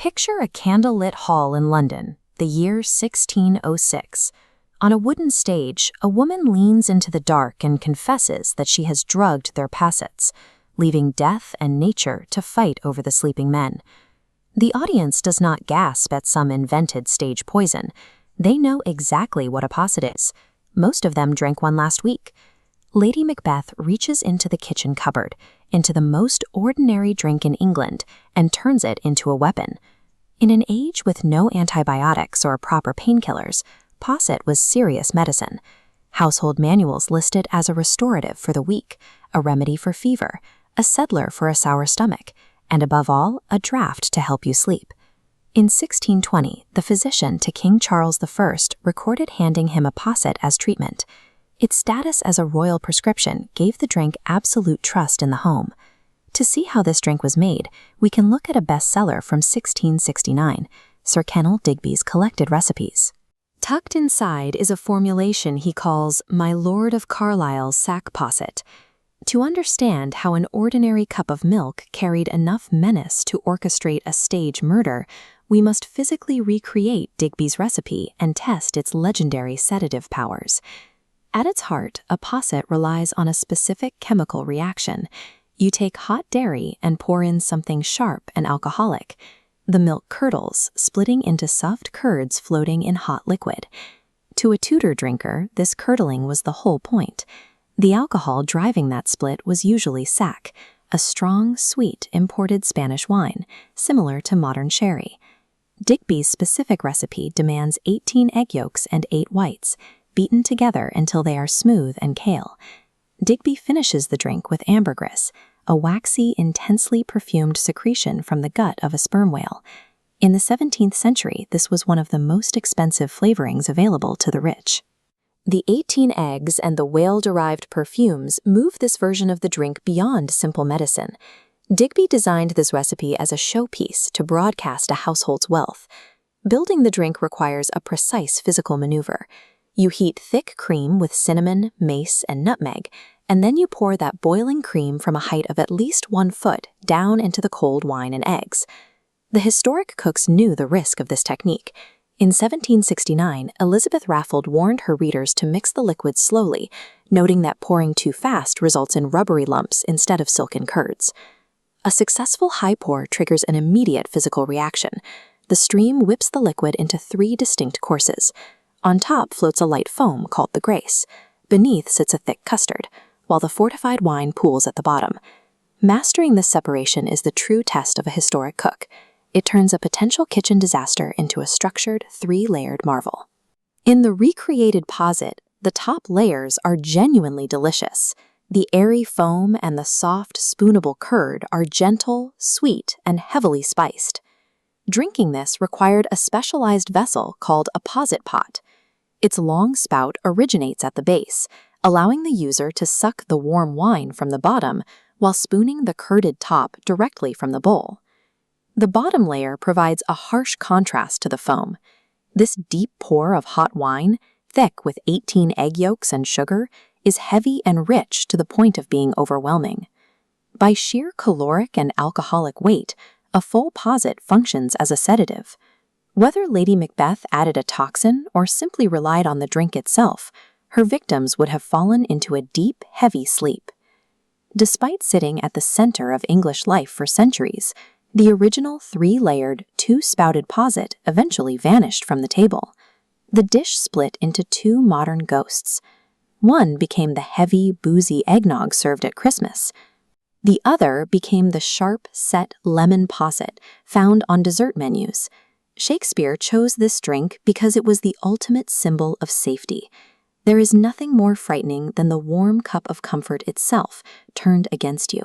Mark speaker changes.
Speaker 1: Picture a candlelit hall in London, the year 1606. On a wooden stage, a woman leans into the dark and confesses that she has drugged their possets, leaving death and nature to fight over the sleeping men. The audience does not gasp at some invented stage poison. They know exactly what a posset is. Most of them drank one last week. Lady Macbeth reaches into the kitchen cupboard, into the most ordinary drink in England, and turns it into a weapon. In an age with no antibiotics or proper painkillers, posset was serious medicine. Household manuals listed as a restorative for the weak, a remedy for fever, a settler for a sour stomach, and above all, a draught to help you sleep. In 1620, the physician to King Charles I recorded handing him a posset as treatment. Its status as a royal prescription gave the drink absolute trust in the home. To see how this drink was made, we can look at a bestseller from 1669, Sir Kenelm Digby's collected recipes. Tucked inside is a formulation he calls My Lord of Carlisle's Sack-Posset. To understand how an ordinary cup of milk carried enough menace to orchestrate a stage murder, we must physically recreate Digby's recipe and test its legendary sedative powers. At its heart, a posset relies on a specific chemical reaction. You take hot dairy and pour in something sharp and alcoholic. The milk curdles, splitting into soft curds floating in hot liquid. To a Tudor drinker, this curdling was the whole point. The alcohol driving that split was usually sack, a strong, sweet, imported Spanish wine, similar to modern sherry. Digby's specific recipe demands 18 egg yolks and 8 whites, beaten together until they are smooth and kale. Digby finishes the drink with ambergris, a waxy, intensely perfumed secretion from the gut of a sperm whale. In the 17th century, this was one of the most expensive flavorings available to the rich. The 18 eggs and the whale-derived perfumes move this version of the drink beyond simple medicine. Digby designed this recipe as a showpiece to broadcast a household's wealth. Building the drink requires a precise physical maneuver. You heat thick cream with cinnamon, mace, and nutmeg, and then you pour that boiling cream from a height of at least 1 foot down into the cold wine and eggs. The historic cooks knew the risk of this technique. In 1769, Elizabeth Raffald warned her readers to mix the liquid slowly, noting that pouring too fast results in rubbery lumps instead of silken curds. A successful high pour triggers an immediate physical reaction. The stream whips the liquid into 3 distinct courses. On top floats a light foam called the grace. Beneath sits a thick custard, while the fortified wine pools at the bottom. Mastering this separation is the true test of a historic cook. It turns a potential kitchen disaster into a structured, 3-layered marvel. In the recreated posset, the top layers are genuinely delicious. The airy foam and the soft, spoonable curd are gentle, sweet, and heavily spiced. Drinking this required a specialized vessel called a posset pot. Its long spout originates at the base, allowing the user to suck the warm wine from the bottom while spooning the curded top directly from the bowl. The bottom layer provides a harsh contrast to the foam. This deep pour of hot wine, thick with 18 egg yolks and sugar, is heavy and rich to the point of being overwhelming. By sheer caloric and alcoholic weight, a full posset functions as a sedative. Whether Lady Macbeth added a toxin or simply relied on the drink itself, her victims would have fallen into a deep, heavy sleep. Despite sitting at the center of English life for centuries, the original 3-layered, two-spouted posset eventually vanished from the table. The dish split into 2 modern ghosts. One became the heavy, boozy eggnog served at Christmas. The other became the sharp, set lemon posset found on dessert menus. Shakespeare chose this drink because it was the ultimate symbol of safety. There is nothing more frightening than the warm cup of comfort itself turned against you.